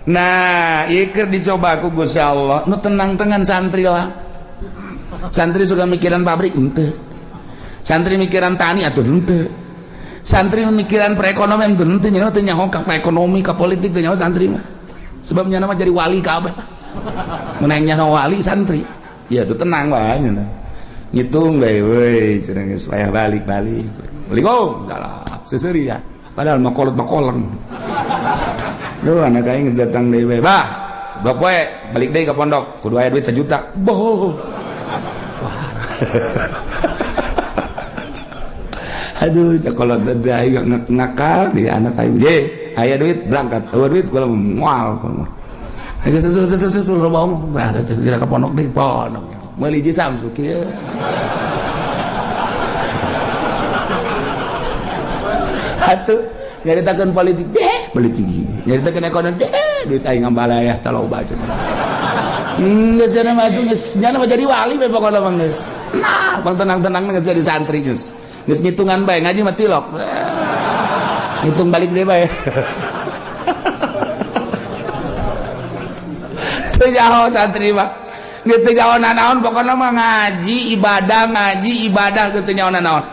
Nah ikir dicoba aku Gusti Allah nu tenang-tenang santri lah. Santri suka mikiran pabrik ente, santri mikiran tani atuh ente, santri mikiran perekonomian ente nyaho teh nyaho ka ekonomi ka politik teh nyaho santri mah sebabnya nama jadi wali kabeh meneng nyaho wali santri ya tuh tenang wae nya ngitung bae we cenah geus supaya balik-balik Assalamualaikum salam seuseuh ya padahal makolot-makolong duh anak aing geus datang deui bae bah blok we balik deui ka pondok kudu aya duit 1 juta boh aduh sekolah dada ngakal di anak aing ye aya duit berangkat eueuh duit kula moal geus bohong ada kira ka pondok deui pondok meuli ji Samsu kieu atuh nyaritakeun politik deh politik nyaritakeun ekonomi deh duit aing ngambala tah loba cenah geus cenah mah atuh geus nya mah jadi wali bae pokona mah geus nah bang tenang-tenang geus jadi santri geus ngitungan bae ngaji mah tilok ngitung balik deui bae teu nyaho santri mah geus teu nyaho naon pokona mah ngaji ibadah geus teu nyaho naon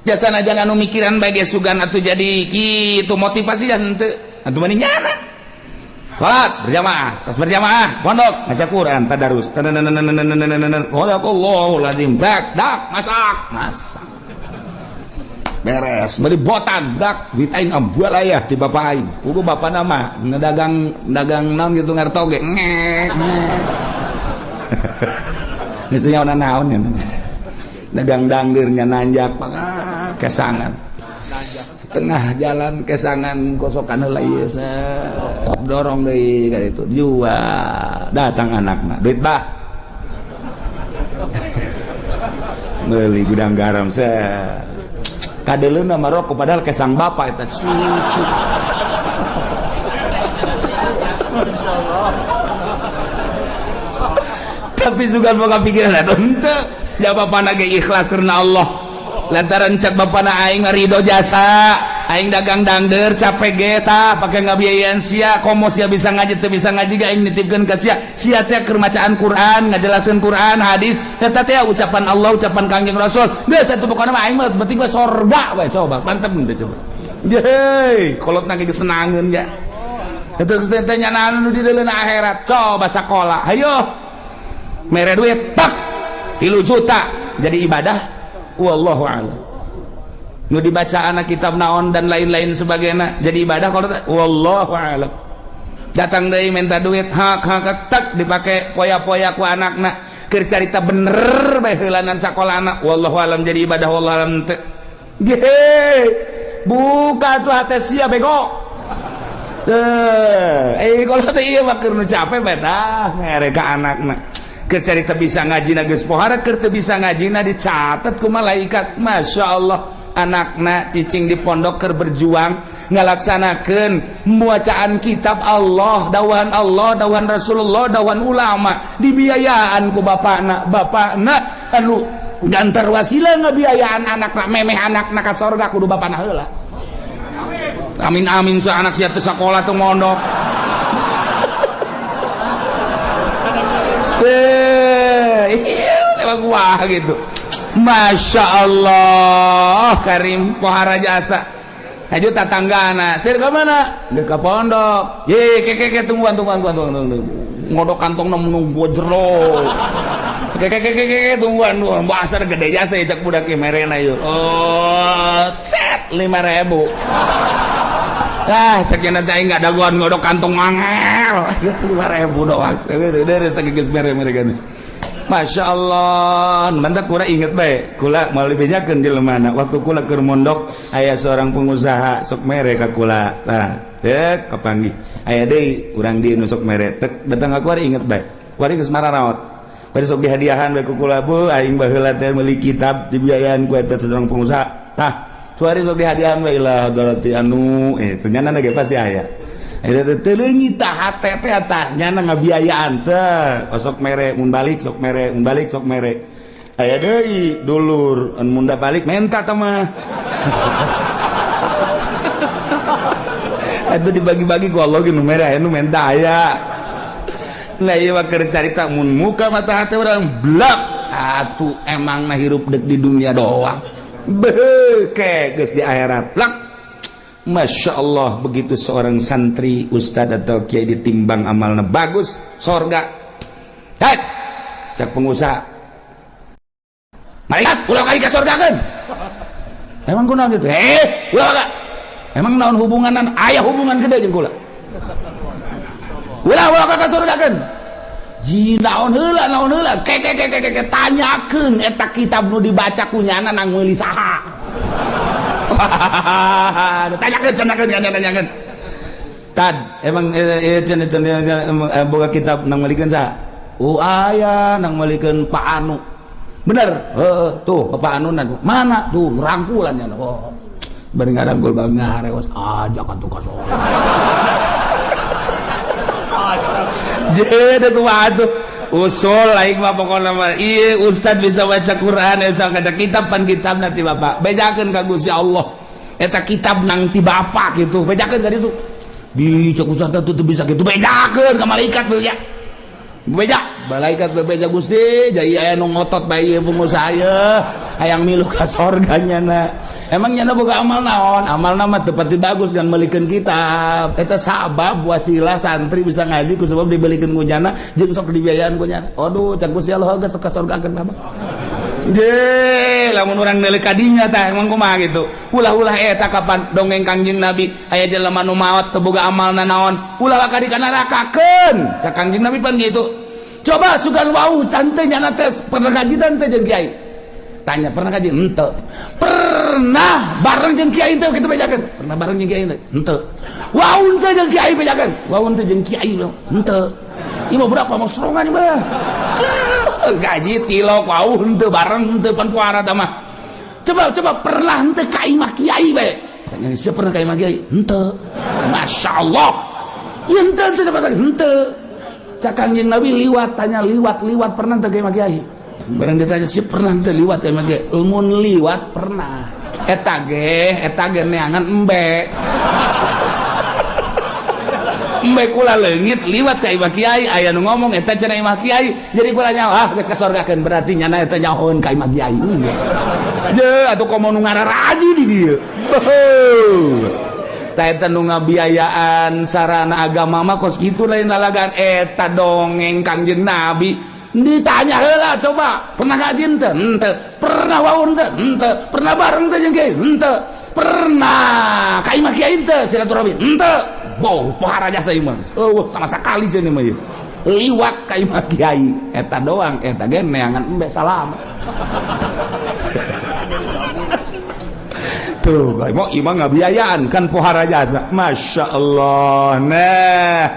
jasa najan anu mikiran bae ge sugan atuh jadi kitu motivasi dan henteu atuh mani nyana salat berjamaah tas berjamaah pondok maca Quran tadarus Allahu lazim dak masak beres meuli botan dak duit aing ambual aya ti bapak aing pugu bapak nama ngedagang naon gitu ngartoge geus nya naon ya dagang danggeurnya nanjak kesangan tengah jalan kesangan kosokan heula ieu dorong deui ka ditu jual datang anakna duit bah meuli gudang garam kadeleuna maroko padahal kesang bapak eta cucu tapi sugan boga pikiran eta henteu jawabana ge ikhlas karena Allah lantaran cak bapana aing ridho jasa aing dagang dangdeur capek ge tah pake ngabiayaeun sia komo sia bisa ngaji teu bisa ngaji ge aing nitipkeun ka sia teh keur macaan Quran ngajelaskeun Quran hadis eta teh ucapan Allah ucapan Kangjeng Rasul geus atuh pokona mah aing mah penting mah sorga we coba mantep teh coba hei kolotna ge senangeun ya eta geus teh nyana anu di deuleuh akhirat coba sakola hayo mere duit tak 3 juta jadi ibadah wallahu a'lam nu dibaca anak kitab naon dan lain-lain sebagainya jadi ibadah kalau wallahu a'lam datang deui minta duit hak tak dipake poya-poya ku anakna keur carita bener bae heulanan sakolana wallahu a'lam jadi ibadah wallahu a'lam teu buka tuh hate sia bego kalau teh ieu mah keur nu capek bae tah mereka anakna kecerita bisa ngaji na geus pohara keur teu bisa ngajina dicatet ku malaikat masyaallah anakna cicing di pondok keur berjuang ngalaksanakeun pembacaan kitab Allah dawan Rasulullah dawan ulama dibiayaan ku bapakna anu gantar wasilah ngabiayaan anakna memeh anakna ka sorga kudu bapana heula amin sa anak sia teu sakola teu mondok emang wah gitu Masya Allah Karim pohara jasa aja tatanggana sir ke mana dek ke pondok ye keke tungguan ngodok kantong nunggu jero keke tungguan bahasa gede jasa ya cak budak merena yuk set 5.000 cek yang nanti nggak daguan ngodok kantong angel 5.000 doang dari geus mere-mere nih Masya Allah mantak kula inget baik kula mau bejakeun jelemana waktu kula keur mondok aya seorang pengusaha sok mere ka kula tah dek kapanggih aya deui urang dieu nu sok mere tek datang ka kula inget baik kula geus mararaot bari sok dihadiahan bae ku kula bu aing baheula teh meuli kitab dibiayaan ku eta seorang pengusaha tah suari sok dihadiahan bae lah galati anu ternyata ge pasti aya ada teleungi tah hate teh tah nyana ngabiayaan teh sok mere mun balik sok mere aya deui dulur mun da balik menta teh mah itu dibagi-bagi ku Allah nu merah nu menta aya. Nah ieu mah keur carita mun muka mata hati urang blak atuh emang na hirup dek di dunia doang. Beuke geus di akhirat blak. Masya Allah, begitu seorang santri ustad atau kiai ditimbang amalna bagus sorga. Hei cak pengusaha malaikat ulah kali ka sorga kan emang kunaon gitu ulah emang naon hubunganan aya hubungan gede jeung kula ulah ka sorga kan ji naon heula ke tanyakeun eta kitab nu dibaca kunyana nang meuli saha tanyakeun tad emang boga kitab nang meulikeun saha aya nang meulikeun Pak Anu bener tuh Pak Anu mana tuh rangkulannya bari ngarangkul bang ngarewas aja kan tuh kasor jadi tuh atuh usul lain mah pokokna mah ieu ustad bisa baca Quran bisa kaca kitab pan kitab nanti bapak bejakeun ka Gusti Allah eta kitab nang ti bapak gitu bejakeun ka ditu di cek ustad tuh bisa gitu bejakeun ka malaikat beja beja malaikat bebeja Gusti jadi aya nu ngotot bae pengusaha saya hayang milu ka sorganya na emang nyana boga amal naon amalna mah teu pati bagus dan meulikeun kitab eta sabab wasilah santri bisa ngaji ku sebab dibelikeun ku nyana jeung sok dibiayaan ku nyana aduh can Gusti Allah geus ka sorgakeun mah je lamun urang neuleuh ka dinya tah emang kumaha gitu ulah-ulah eta kapan dongeng Kangjeng Nabi aya jelema nu maot teu boga amalna naon ulah ka di nerakakeun cak Kangjeng Nabi pan gitu coba sugan wau tante nyana teh pernah ngaji tante jeung kiai tanya pernah ngaji henteu pernah bareng jeung kiai teh kitu bejakeun pernah bareng jeung kiai teh henteu wau teh jeung kiai bejakeun wau teh jeung kiai henteu ieu mah berapa mah sorongan ieu mah gaji tilok wau henteu bareng henteu pan puara tah mah coba pernah henteu ka imah kiai bae tanya siapa pernah ka imah kiai henteu masyaallah ieu henteu sabaraha henteu cak Kangjeng Nabi liwat tanya liwat pernah teu ka imah kiai barang ditanya si pernah teu liwat ka imah kiai mun liwat pernah eta ge neangan embe embe kula leungit liwat ka imah kiai aya nu ngomong eta cenah imah kiai jadi kula nyawa geus kasorgakeun berarti nyana eta nyahoeun ka imah kiai je atuh komo nu ngararaji di dieu ta eta nu ngabiayaan sarana agama mah kos kitu lain lalagan eta dongeng Kangjeng Nabi ditanya heula coba pernah ngaji henteu pernah wau henteu pernah bareng teh jeung kiai henteu pernah ka imah kiai henteu silaturahmi henteu boh pohara jasa ieu mah sama sakali cenah mah ieu liwat ka imah kiai eta doang eta ge neangan embe salam tuh mau imah ngabiayaan kan pohara jasa Masya Allah nah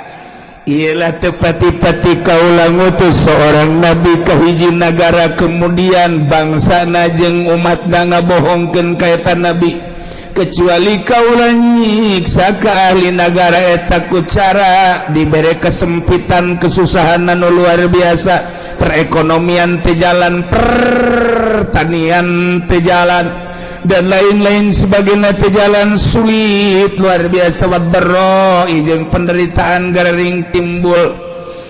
ialah tepati-pati kaulah ngutus seorang nabi ke hiji negara kemudian bangsa jeung umatna ngabohongkeun ka eta nabi kecuali kaulah nyiksa ka ahli negara eta ku cara dibere kesempitan kesusahan anu luar biasa perekonomian teu jalan pertanian teu jalan dan lain-lain sebagainya teh jalan sulit luar biasa wadbarro jeung penderitaan garing timbul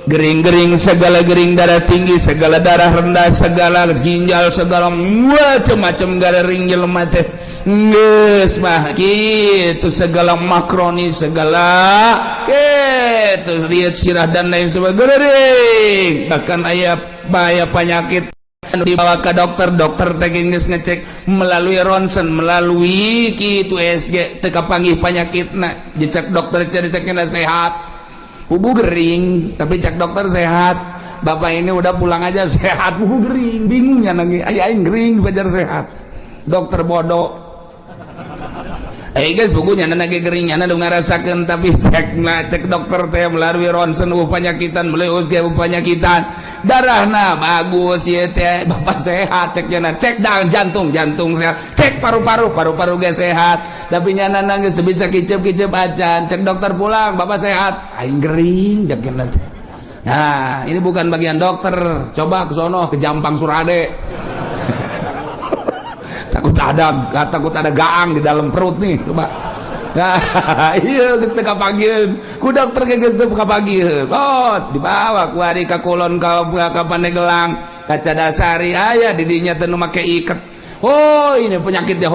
gering-gering segala gering darah tinggi segala darah rendah segala ginjal segala macam-macam garing jelema teh geus mah kitu segala makroni segala kitu lihat sirah dan lain sebagainya bahkan aya bahaya penyakit dibawa ke dokter teh geus ngecek melalui ronsen melalui kitu SG teu kapanggih panyakitna dicek dokter dicekna sehat bubu gering tapi cek dokter sehat bapak ini udah pulang aja sehat bubu gering bingungnya lagi aing gering bajar sehat dokter bodoh guys bukunya nana geringnya nana ngarasakeun tapi cek dokter teh melalui ronsen penyakitan melalui USG penyakitan darahna bagus ya teh bapak sehat cek jantung sehat cek paru-paru ge sehat tapi nyana nangis teu bisa kicep-kicep acan cek dokter pulang bapak sehat aing gering cekna teh nah ini bukan bagian dokter coba ke sono ke Jampang Surade takut ada gaang di dalam perut nih coba iya geus teu kapagieun ku dokter ge geus teu kapagieun dibawa ku ari ka kulon ka Pandeglang ka Cadasari aya di dinya teu nu make iket ini penyakitnya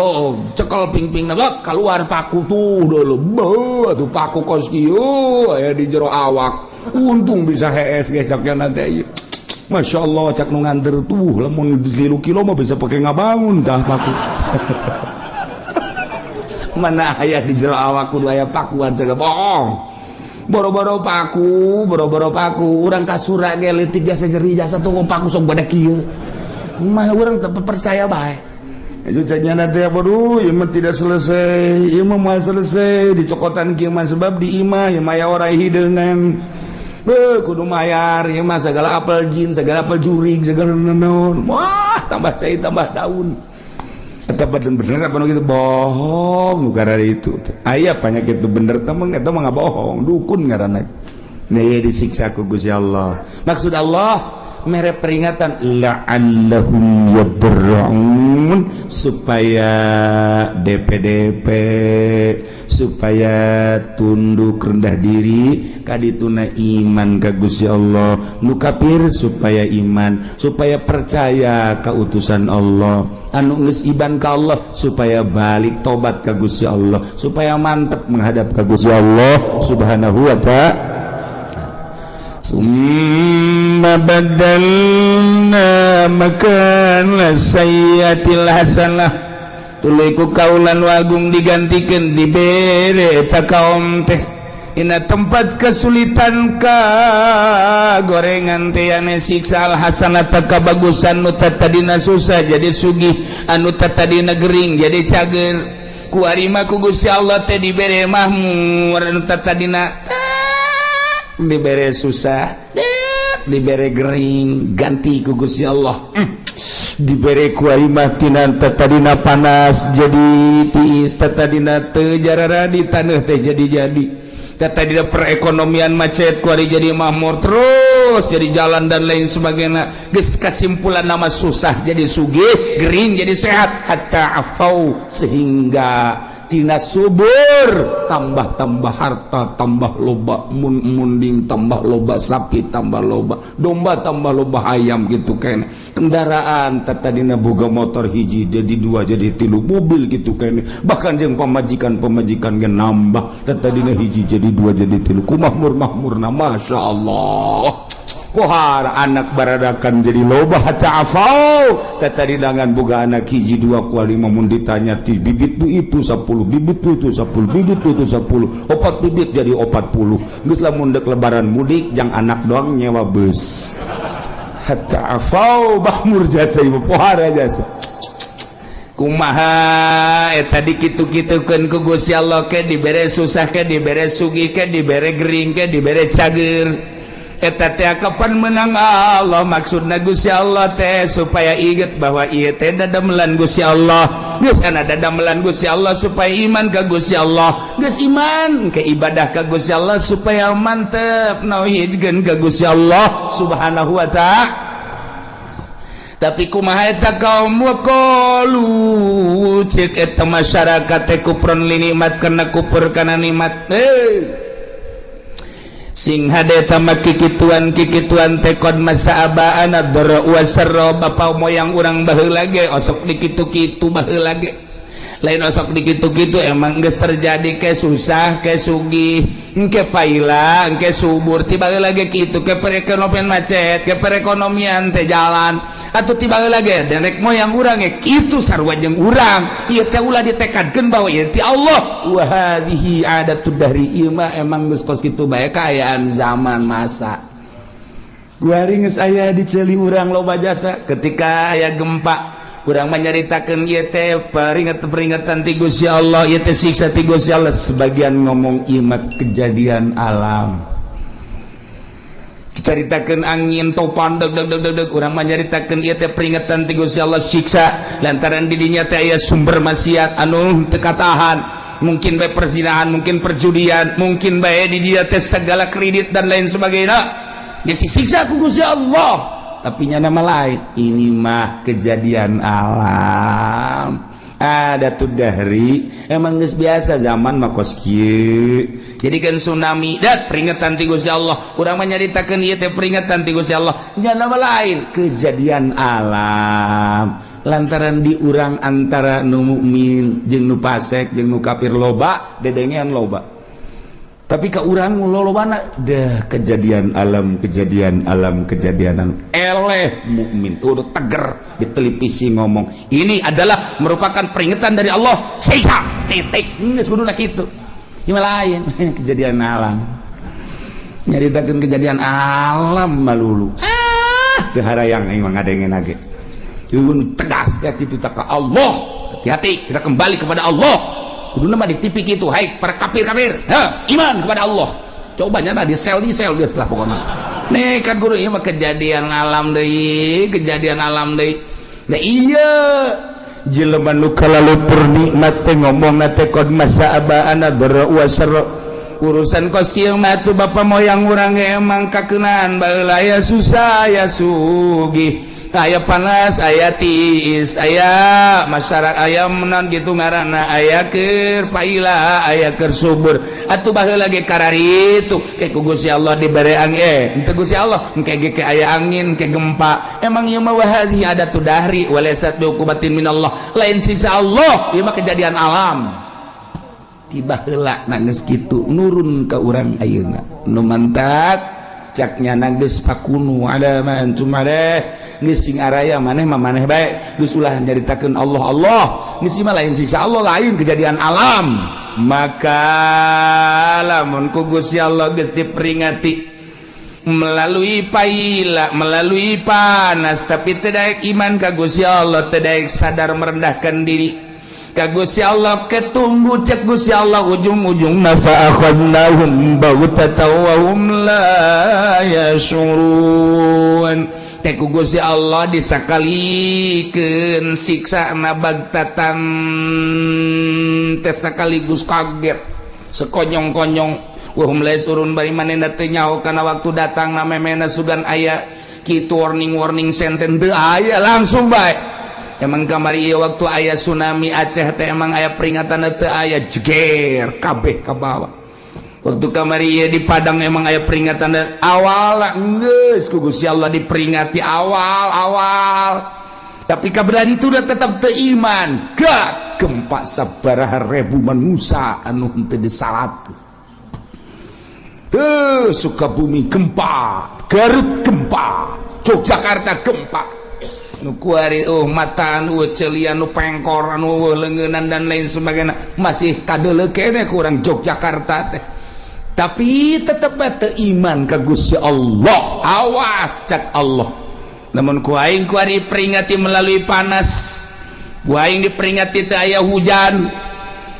cekel ping-ping nebot keluar paku tuh dulu tuh paku kos kieu aya di jero awak untung bisa HS gesaknya nanti Masya Allah cak nu nganter tuh lamun 3 kilo mah bisa pakai ngabangun tah paku mana aya di jero awak kudu aya pakuan segala bohong boro-boro paku urang kasura ge leutik jasa nyeri jasa tuh paku sok badak kieu mah urang teu percaya bae itu saja nanti apa dulu ieu mah tidak selesai ieu mah moal selesai dicokotan kieu mah sebab di imah ieu mah orang hideungan kudu mayar ieu mah segala apel jin segala apel jurig segala naon wah tambah cai tambah daun eta bener apa nu kitu bohong nu gara itu aya penyakit itu bener temeng eta mah ngabohong dukun ngaranna nya disiksa ku Gusti Allah maksud Allah mere peringatan la'allahum yadra'un supaya DP supaya tunduk rendah diri kadituna iman ka Gusti Allah nu kafir supaya iman supaya percaya ka utusan Allah anu geus iban ka Allah supaya balik tobat ka Gusti Allah supaya mantep menghadap ka Gusti Allah subhanahu wa ta'ala summa badalna makana sayyatil hasanah tuluy ku kaulan wagung digantikeun dibere eta kaum teh ina tempat kesulitan ka gorengan teh ane siksa al hasanah kabagusan nu tadina susah jadi sugih anu tadina gering jadi cager ku ari mah ku Gusti Allah teh dibere mahmur anu tadina dibere susah dibere gering ganti ku Gusti Allah dibere ku ari mah tadina panas jadi tiis tadina teu jarara di taneuh teh jadi tadina perekonomian macet ku ari jadi makmur terus jadi jalan dan lain sebagainya geus kasimpulan nama susah jadi sugih gering jadi sehat hatta afau sehingga tina subur tambah harta tambah loba munding tambah loba sapi tambah loba domba tambah loba ayam gitu kan kendaraan tadina boga motor hiji jadi 2 jadi 3 mobil gitu kan bahkan jeung pemajikan ge nambah tadina hiji jadi 2 jadi 3 ku makmur-makmurna masyaallah kohar anak baradakan jadi loba hatta afau tadi dangan boga anak hiji 2 kuali mun ditanya ti bibit itu 10 bibit itu 10 bibit itu 10 opat bibit jadi 40 geus lamun deuk lebaran mudik jang anak doang nyewa bus hatta afau bahmur jasa ibu pohara jasa kumaha eta dikitu-kitukeun ku Gusti Allah ke dibere susah ke dibere sugih ke dibere gering ke dibere cager eta teh kapan menang Allah maksudna Gusti Allah teh supaya inget bahwa ieu teh dadamelan Gusti Allah geus ana dadamelan Gusti Allah supaya iman ka Gusti Allah geus iman ke ibadah ka Gusti Allah supaya mantep nauhidkeun ka Gusti Allah subhanahu wa ta'ala tapi kumaha eta kaum waqalu cek eta masyarakat teh kufrun linikmat kana kufur kana nikmat sing hade tamak kikituan tekod masa abaan adra wasarra bapa moyang urang baheula ge osok dikitu-kitu baheula ge lain osok dikitu-kitu emang geus terjadi ke susah ke sugih engke paila engke subur tiba lagi kitu ke perekonomian macet ke perekonomian teh jalan atuh tiba lagi derek moyang urang ge kitu sarua jeung urang ieu teh ulah ditekadkeun bahwa ieu ti Allah wa hadhihi adatud dahri ieu mah emang geus kos kitu bae kaayaan zaman masa guari geus aya di ceuli urang loba jasa ketika aya gempa urang menyaritakeun ieu teh peringatan ti Gusti Allah ieu teh siksa ti Gusti Allah sebagian ngomong ieu kejadian alam dicaritakeun angin topan deg urang menyaritakeun ieu teh peringatan ti Gusti Allah siksa lantaran di dinya teh aya sumber maksiat anu teu katahan mungkin bae perzinahan mungkin perjudian mungkin bae di dinya teh segala kredit dan lain sebagainya disiksa ku Gusti Allah tapi nya nama lain ini mah kejadian alam ada tuh dahri emang geus biasa zaman makos kieu jadikan tsunami dat peringatan ti Gusti Allah urang mah nyaritakeun ieu teh peringatan ti Gusti Allah nya nama lain kejadian alam lantaran di urang antara nu mukmin jeung nu fasik jeung nu kafir loba dedengean loba tapi ka urang lolobana dah kejadian alam eleh mukmin udah teger di televisi ngomong ini adalah merupakan peringatan dari Allah siksa titik geus kuduna kitu ieu lain kejadian alam nyaritakeun kejadian alam malulu teu harayang aing mah ngadengen age yeueun tegas ya kitu ka Allah hati-hati kita kembali kepada Allah kudu mah di TV gitu hai para kafir iman kepada Allah coba nyana di sel geus lah pokona nekat guru ieu mah kejadian alam deui da iya jelema nu kalalupur nikmat teh ngomongna teh qad masa'aba ana bara wa syarra urusan kos kieu mah tuh bapa moyang urang emang kakeunaan baheula aya susah aya sugih aya panas aya tiis aya masyarakat aya menan gitu ngaranna aya keur paila aya keur subur atuh baheula ge kararitu ke ku Gusti Allah dibere angin teu Gusti Allah engke ge ke aya angin ke gempa emang ieu mah wahadhi ada tu dahri walasat bi uqubatin minallah lain siksa Allah ieu mah kejadian alam tiba heula na geus kitu nurun ka urang ayeuna nu mantak caknya nanggeus pakunu ada ma antum ada geus sing araya maneh mah maneh bae geus ulah nyaritakeun Allah geus mah lain siksa Allah lain kejadian alam maka lamun ku Gusti Allah geus diperingati melalui paila melalui panas tapi teu daek iman ka Gusti Allah teu daek sadar merendahkan diri ka Gusti Allah ketunggu cek Gusti Allah ujung-ujungna fa akhadnahum baghtatan wa hum la yashurun teh ku Gusti Allah disakalikeun siksana baghtatan teh sakaligus kaget sekonyong-konyong wa hum la yashurun bari manehna teu nyaho kana waktu datang na memena sugan aya kitu warning sen-sen teu aya langsung bae emang kamari ieu waktu aya tsunami Aceh teh emang aya peringatan teu aya jeger kabeh ka bawah waktu kamari ieu di Padang emang aya peringatan awal geus ku Gusti Allah diperingati awal tapi kaberani itu udah tetap teu iman gak gempa sabaraha ribu manusia anu henteu disalatkeun Sukabumi gempa Garut gempa Yogyakarta gempa nu kuari mata anu celian nu pengkor anu leungeunnan dan lain sebagainya masih kadeuleu keneh kurang Yogyakarta teh tapi tetep teu iman ka Gusti Allah awas cak Allah namun ku aing kuari peringati melalui panas ku aing diperingati teu aya hujan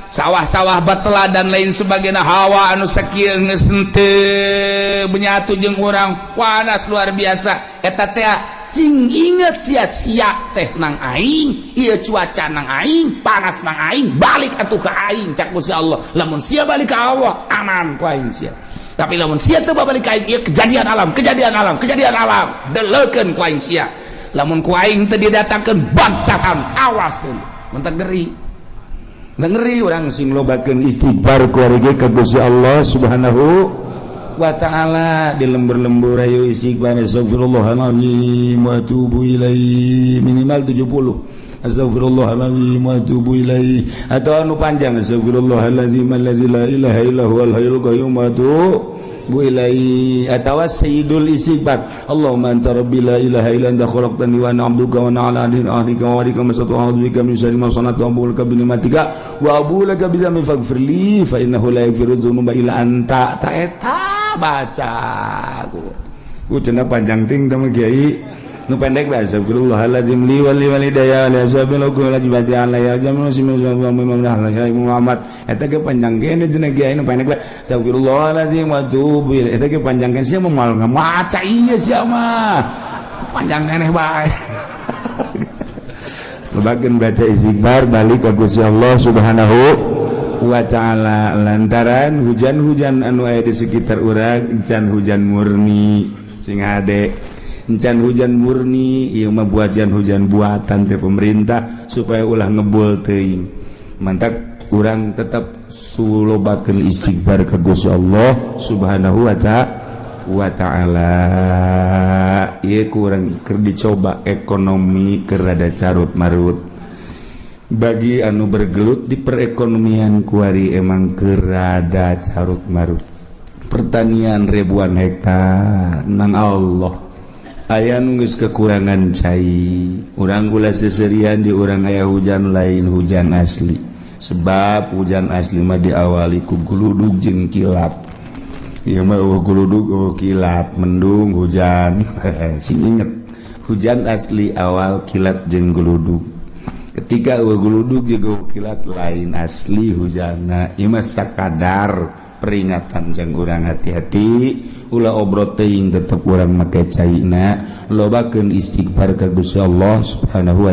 sawah-sawah batela dan lain sebagainya hawa anu sakieu geus henteu benyatu jeung urang panas luar biasa eta teh sing inget sia-sia teh nang aing ieu cuaca nang aing panas nang aing balik atuh ka aing cak Gusti Allah lamun sia balik ka Allah aman ku aing sia tapi lamun sia teu balik ka aing ieu kejadian alam deleukeun ku aing sia lamun ku aing teu didatangkeun bantahan awas deui mentak ngeri urang sing lobakeun istighfar ku ari ge ka Gusti Allah Subhanahu wa ta'ala di lembur-lembur ayo istighfar astagfirullahaladzim wa atubu ilaihi minimal 70 astagfirullahaladzim wa atubu ilaihi atau anu panjang astagfirullahaladzim alladzi la ilaha illa huwal hayyul qayyum wa atubu ilaihi atau sayyidul istighfar Allahumma anta rabbi la ilaha illa anta khalaqtani wa ana 'abduka wa ana 'ala ahdika wa wa'dika masata'tu bika min syarri ma sana'tu wa a'udzu bi ni'matika wa a'udzu laka bi dhanbi faghfirli fa innahu la yaghfiru dzunuba illa anta ta eta baca ku cenah panjang ting tama kiai nu pendek bae astagfirullahaladzim li wal walidayya li ashabillahi wajibati alayya jamu muslimin wa Muhammad eta ge panjang kene cenah kiai nu pendek bae astagfirullahaladzim wa atubu ilaihi eta ge panjang kene sia moal ngamaca ieu sia mah panjang kene bae sebagian baca istighfar balik ke Gusti Allah Subhanahu wa ta'ala lantaran hujan-hujan anu aya di sekitar urang encan hujan murni sing hade encan hujan murni ieu mah hujan buatan teh pemerintah supaya ulah ngebul teuing mantap urang tetap sulobakeun istighfar ka Gusti Allah Subhanahu wa ta'ala ieu kurang keur dicoba ekonomi keur rada carut marut bagi anu bergelut di perekonomian kuari emang keur rada carut marut pertanian ribuan hektar nang Allah aya nu geus kekurangan cai urang gula seserian di urang aya hujan lain hujan asli sebab hujan asli mah diawali ku guludug jeung kilap ieu mah guludug kilap mendung hujan sing inget hujan asli awal kilat jeung guludug ketika guludug jeung kilat lain asli hujanna ieu mah sakadar peringatan jeung urang hati-hati ulah obrot teuing tetep urang make caina lobakeun istighfar ka Gusti Allah Subhanahu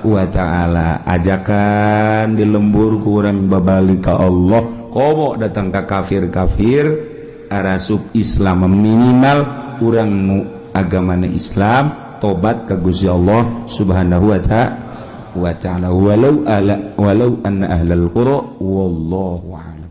wa ta'ala ajakan di lembur ku urang babalik ka Allah komo datang ka kafir-kafir arasub Islam minimal urang nu agamana Islam tobat ka Gusti Allah Subhanahu wa ta'ala walau anna ahlal qura wallahu a'lam.